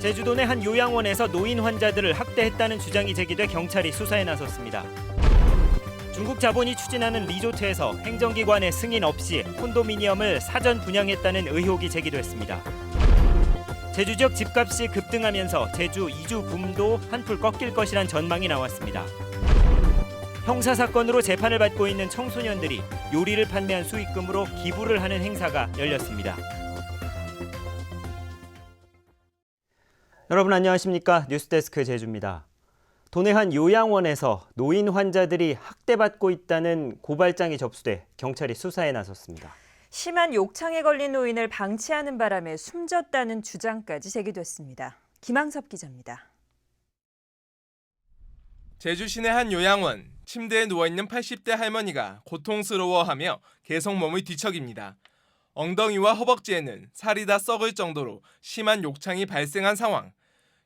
제주도 내 한 요양원에서 노인 환자들을 학대했다는 주장이 제기돼 경찰이 수사에 나섰습니다. 중국 자본이 추진하는 리조트에서 행정기관의 승인 없이 콘도미니엄을 사전 분양했다는 의혹이 제기됐습니다. 제주 지역 집값이 급등하면서 제주 이주 붐도 한풀 꺾일 것이란 전망이 나왔습니다. 형사 사건으로 재판을 받고 있는 청소년들이 요리를 판매한 수익금으로 기부를 하는 행사가 열렸습니다. 여러분 안녕하십니까? 뉴스데스크 제주입니다. 도내 한 요양원에서 노인 환자들이 학대받고 있다는 고발장이 접수돼 경찰이 수사에 나섰습니다. 심한 욕창에 걸린 노인을 방치하는 바람에 숨졌다는 주장까지 제기됐습니다. 김항섭 기자입니다. 제주 시내 한 요양원, 침대에 누워있는 80대 할머니가 고통스러워하며 계속 몸을 뒤척입니다. 엉덩이와 허벅지에는 살이 다 썩을 정도로 심한 욕창이 발생한 상황.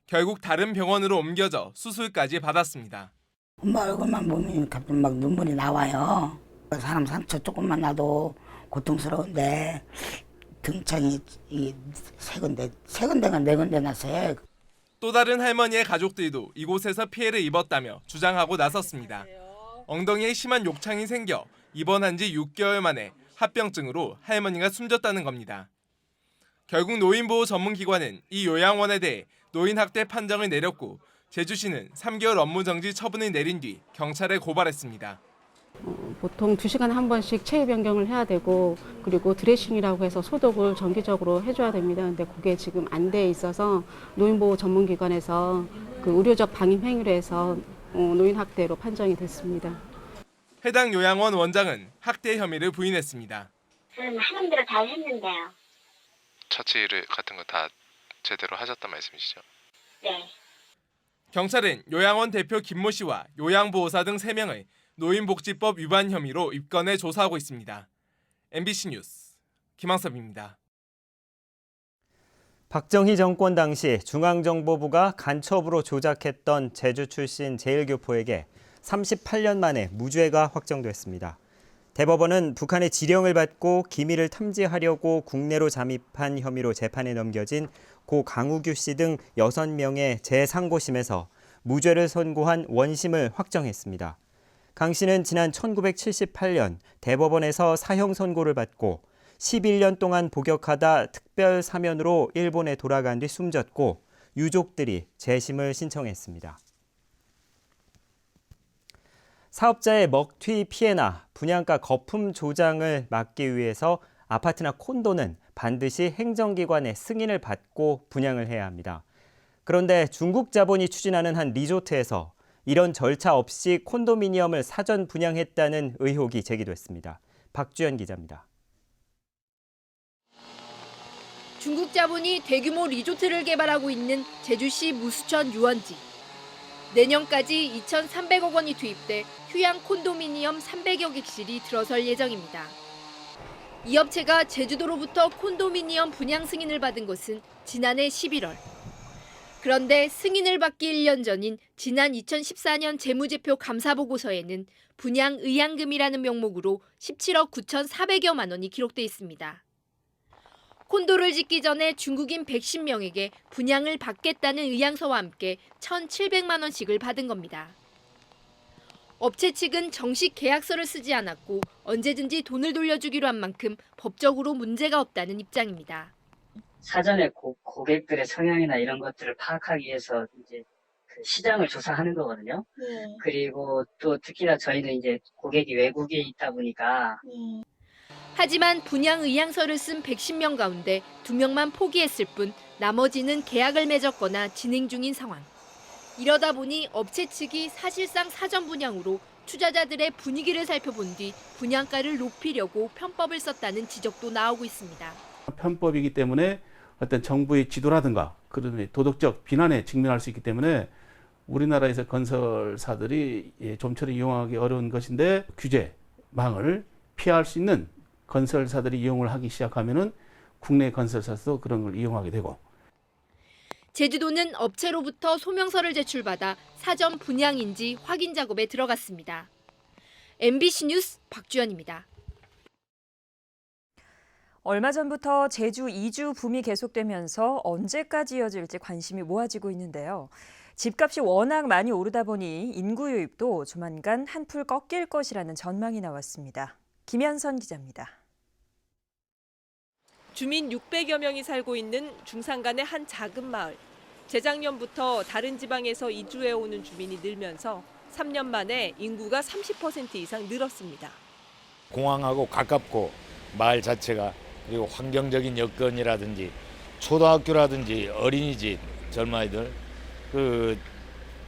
결국 다른 병원으로 옮겨져 수술까지 받았습니다. 엄마 얼굴만 보면 갑자기 막 눈물이 나와요. 사람 상처 조금만 나도 고통스러운데 등창이 세 군데가 네 군데 났어요. 또 다른 할머니의 가족들도 이곳에서 피해를 입었다며 주장하고 나섰습니다. 엉덩이에 심한 욕창이 생겨 입원한 지 6개월 만에 합병증으로 할머니가 숨졌다는 겁니다. 결국 노인보호 전문기관은 이 요양원에 대해 노인학대 판정을 내렸고 제주시는 3개월 업무정지 처분을 내린 뒤 경찰에 고발했습니다. 보통 2시간에 한 번씩 체위 변경을 해야 되고 그리고 드레싱이라고 해서 소독을 정기적으로 해줘야 됩니다. 근데 그게 지금 안 돼 있어서 노인보호 전문기관에서 그 의료적 방임 행위로 해서 노인학대로 판정이 됐습니다. 해당 요양원 원장은 학대 혐의를 부인했습니다. 저는 하는 대로 잘 했는데요. 처치 같은 거 다 제대로 하셨단 말씀이시죠? 네. 경찰은 요양원 대표 김모 씨와 요양보호사 등 3명을 노인복지법 위반 혐의로 입건해 조사하고 있습니다. MBC 뉴스 김항섭입니다. 박정희 정권 당시 중앙정보부가 간첩으로 조작했던 제주 출신 제1교포에게 38년 만에 무죄가 확정됐습니다. 대법원은 북한의 지령을 받고 기밀을 탐지하려고 국내로 잠입한 혐의로 재판에 넘겨진 고 강우규 씨 등 6명의 재상고심에서 무죄를 선고한 원심을 확정했습니다. 강 씨는 지난 1978년 대법원에서 사형 선고를 받고 11년 동안 복역하다 특별 사면으로 일본에 돌아간 뒤 숨졌고 유족들이 재심을 신청했습니다. 사업자의 먹튀 피해나 분양가 거품 조장을 막기 위해서 아파트나 콘도는 반드시 행정기관의 승인을 받고 분양을 해야 합니다. 그런데 중국 자본이 추진하는 한 리조트에서 이런 절차 없이 콘도미니엄을 사전 분양했다는 의혹이 제기됐습니다. 박주연 기자입니다. 중국 자본이 대규모 리조트를 개발하고 있는 제주시 무수천 유원지. 내년까지 2,300억 원이 투입돼 휴양 콘도미니엄 300여 객실이 들어설 예정입니다. 이 업체가 제주도로부터 콘도미니엄 분양 승인을 받은 것은 지난해 11월. 그런데 승인을 받기 1년 전인 지난 2014년 재무제표 감사보고서에는 분양 의향금이라는 명목으로 17억 9,400여만 원이 기록돼 있습니다. 콘도를 짓기 전에 중국인 110명에게 분양을 받겠다는 의향서와 함께 1,700만 원씩을 받은 겁니다. 업체 측은 정식 계약서를 쓰지 않았고 언제든지 돈을 돌려주기로 한 만큼 법적으로 문제가 없다는 입장입니다. 사전에 고객들의 성향이나 이런 것들을 파악하기 위해서 이제 그 시장을 조사하는 거거든요. 그리고 또 특히나 저희는 이제 고객이 외국에 있다 보니까 하지만 분양 의향서를 쓴 110명 가운데 2명만 포기했을 뿐 나머지는 계약을 맺었거나 진행 중인 상황. 이러다 보니 업체 측이 사실상 사전 분양으로 투자자들의 분위기를 살펴본 뒤 분양가를 높이려고 편법을 썼다는 지적도 나오고 있습니다. 편법이기 때문에 어떤 정부의 지도라든가 그런 도덕적 비난에 직면할 수 있기 때문에 우리나라에서 건설사들이 좀처럼 이용하기 어려운 것인데 규제망을 피할 수 있는 건설사들이 이용을 하기 시작하면은 국내 건설사도 그런 걸 이용하게 되고. 제주도는 업체로부터 소명서를 제출받아 사전 분양인지 확인 작업에 들어갔습니다. MBC 뉴스 박주연입니다. 얼마 전부터 제주 이주 붐이 계속되면서 언제까지 이어질지 관심이 모아지고 있는데요. 집값이 워낙 많이 오르다 보니 인구 유입도 조만간 한풀 꺾일 것이라는 전망이 나왔습니다. 김현선 기자입니다. 주민 600여 명이 살고 있는 중산간의 한 작은 마을. 재작년부터 다른 지방에서 이주해오는 주민이 늘면서 3년 만에 인구가 30% 이상 늘었습니다. 공항하고 가깝고 마을 자체가 그리고 환경적인 여건이라든지 초등학교라든지 어린이집 젊은이들 그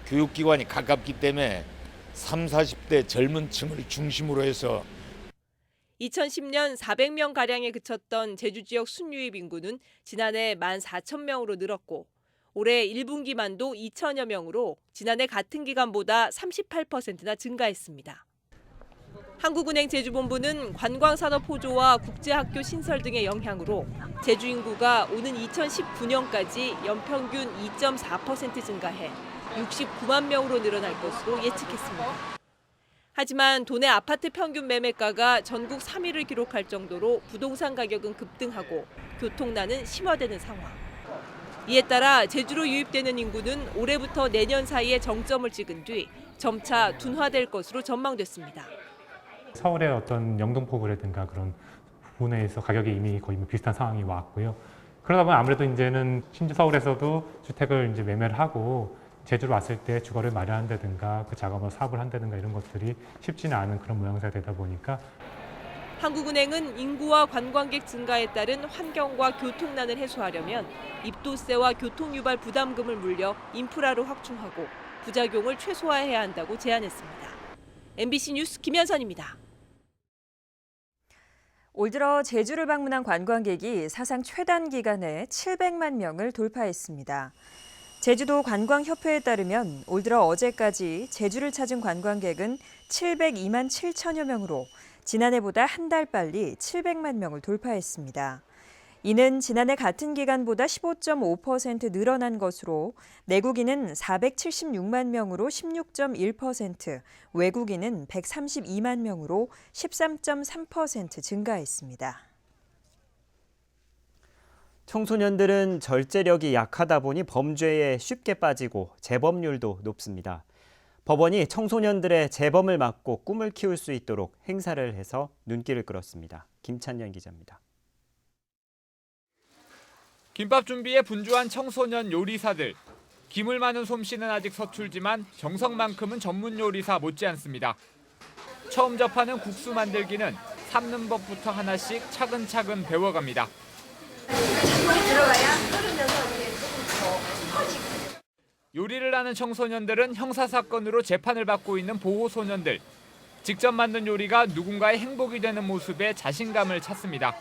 교육기관이 가깝기 때문에 30, 40대 젊은 층을 중심으로 해서 2010년 400명가량에 그쳤던 제주 지역 순유입 인구는 지난해 14,000명으로 늘었고 올해 1분기만도 2,000여 명으로 지난해 같은 기간보다 38%나 증가했습니다. 한국은행 제주본부는 관광산업 호조와 국제학교 신설 등의 영향으로 제주 인구가 오는 2019년까지 연평균 2.4% 증가해 69만 명으로 늘어날 것으로 예측했습니다. 하지만 도내 아파트 평균 매매가가 전국 3위를 기록할 정도로 부동산 가격은 급등하고 교통난은 심화되는 상황. 이에 따라 제주로 유입되는 인구는 올해부터 내년 사이에 정점을 찍은 뒤 점차 둔화될 것으로 전망됐습니다. 서울의 어떤 영등포구라든가 그런 부분에서 가격이 이미 거의 비슷한 상황이 왔고요. 그러다 보면 아무래도 이제는 심지어 서울에서도 주택을 이제 매매를 하고 제주로 왔을 때 주거를 마련한다든가 그 작업을 사업을 한다든가 이런 것들이 쉽지는 않은 그런 모양새가 되다 보니까 한국은행은 인구와 관광객 증가에 따른 환경과 교통난을 해소하려면 입도세와 교통유발 부담금을 물려 인프라로 확충하고 부작용을 최소화해야 한다고 제안했습니다. MBC 뉴스 김현선입니다. 올 들어 제주를 방문한 관광객이 사상 최단 기간에 700만 명을 돌파했습니다. 제주도 관광협회에 따르면 올 들어 어제까지 제주를 찾은 관광객은 702만 7천여 명으로 지난해보다 한 달 빨리 700만 명을 돌파했습니다. 이는 지난해 같은 기간보다 15.5% 늘어난 것으로 내국인은 476만 명으로 16.1%, 외국인은 132만 명으로 13.3% 증가했습니다. 청소년들은 절제력이 약하다 보니 범죄에 쉽게 빠지고 재범률도 높습니다. 법원이 청소년들의 재범을 막고 꿈을 키울 수 있도록 행사를 해서 눈길을 끌었습니다. 김찬년 기자입니다. 김밥 준비에 분주한 청소년 요리사들. 기물 많은 솜씨는 아직 서툴지만 정성만큼은 전문 요리사 못지않습니다. 처음 접하는 국수 만들기는 삶는 법부터 하나씩 차근차근 배워갑니다. 요리를 하는 청소년들은 형사사건으로 재판을 받고 있는 보호소년들. 직접 만든 요리가 누군가의 행복이 되는 모습에 자신감을 찾습니다.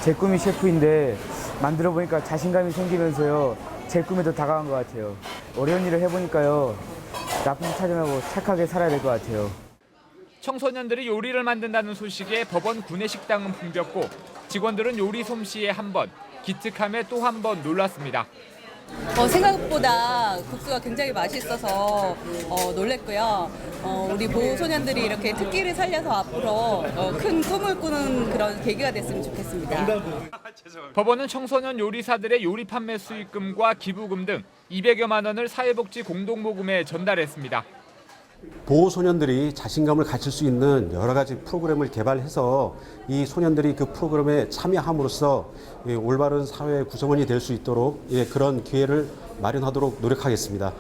제 꿈이 셰프인데 만들어 보니까 자신감이 생기면서요. 제 꿈에 더 다가간 것 같아요. 어려운 일을 해보니까요. 나쁜 짓 하지 말고 착하게 살아야 될 것 같아요. 청소년들이 요리를 만든다는 소식에 법원 구내식당은 붐볐고 직원들은 요리 솜씨에 한 번, 기특함에 또 한 번 놀랐습니다. 생각보다 국수가 굉장히 맛있어서 놀랬고요. 우리 보호소년들이 이렇게 특기를 살려서 앞으로 큰 꿈을 꾸는 그런 계기가 됐으면 좋겠습니다. 법원은 청소년 요리사들의 요리 판매 수익금과 기부금 등 200여만 원을 사회복지 공동모금에 전달했습니다. 보호소년들이 자신감을 가질 수 있는 여러 가지 프로그램을 개발해서 이 소년들이 그 프로그램에 참여함으로써 올바른 사회 구성원이 될 수 있도록 그런 기회를 마련하도록 노력하겠습니다.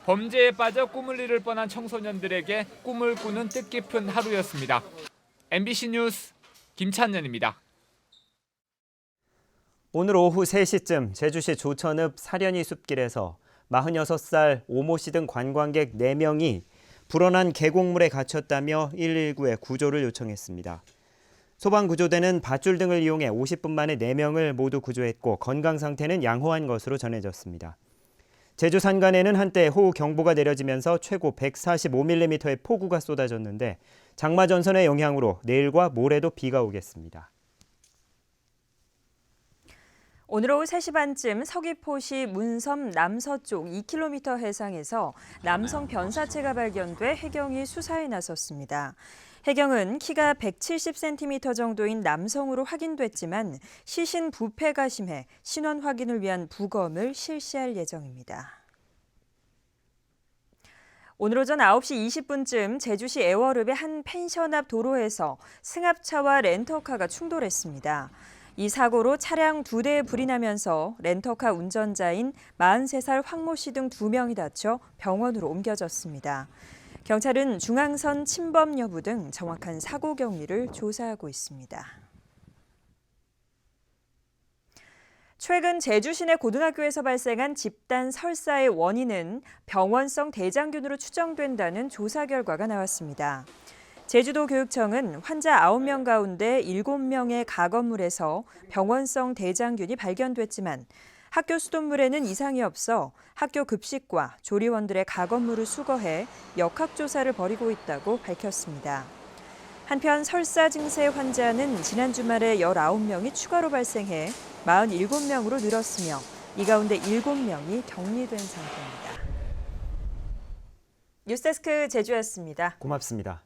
범죄에 빠져 꿈을 이룰 뻔한 청소년들에게 꿈을 꾸는 뜻깊은 하루였습니다. MBC 뉴스 김찬년입니다. 오늘 오후 3시쯤 제주시 조천읍 사려니 숲길에서 46살 오모 씨 등 관광객 4명이 불어난 계곡물에 갇혔다며 119에 구조를 요청했습니다. 소방구조대는 밧줄 등을 이용해 50분 만에 4명을 모두 구조했고 건강 상태는 양호한 것으로 전해졌습니다. 제주 산간에는 한때 호우 경보가 내려지면서 최고 145mm의 폭우가 쏟아졌는데 장마 전선의 영향으로 내일과 모레도 비가 오겠습니다. 오늘 오후 3시 반쯤 서귀포시 문섬 남서쪽 2km 해상에서 남성 변사체가 발견돼 해경이 수사에 나섰습니다. 해경은 키가 170cm 정도인 남성으로 확인됐지만 시신 부패가 심해 신원 확인을 위한 부검을 실시할 예정입니다. 오늘 오전 9시 20분쯤 제주시 애월읍의 한 펜션 앞 도로에서 승합차와 렌터카가 충돌했습니다. 이 사고로 차량 2대에 불이 나면서 렌터카 운전자인 43살 황모 씨 등 2명이 다쳐 병원으로 옮겨졌습니다. 경찰은 중앙선 침범 여부 등 정확한 사고 경위를 조사하고 있습니다. 최근 제주 시내 고등학교에서 발생한 집단 설사의 원인은 병원성 대장균으로 추정된다는 조사 결과가 나왔습니다. 제주도 교육청은 환자 9명 가운데 7명의 가건물에서 병원성 대장균이 발견됐지만 학교 수돗물에는 이상이 없어 학교 급식과 조리원들의 가건물을 수거해 역학조사를 벌이고 있다고 밝혔습니다. 한편 설사 증세 환자는 지난 주말에 19명이 추가로 발생해 47명으로 늘었으며 이 가운데 7명이 격리된 상태입니다. 뉴스데스크 제주였습니다. 고맙습니다.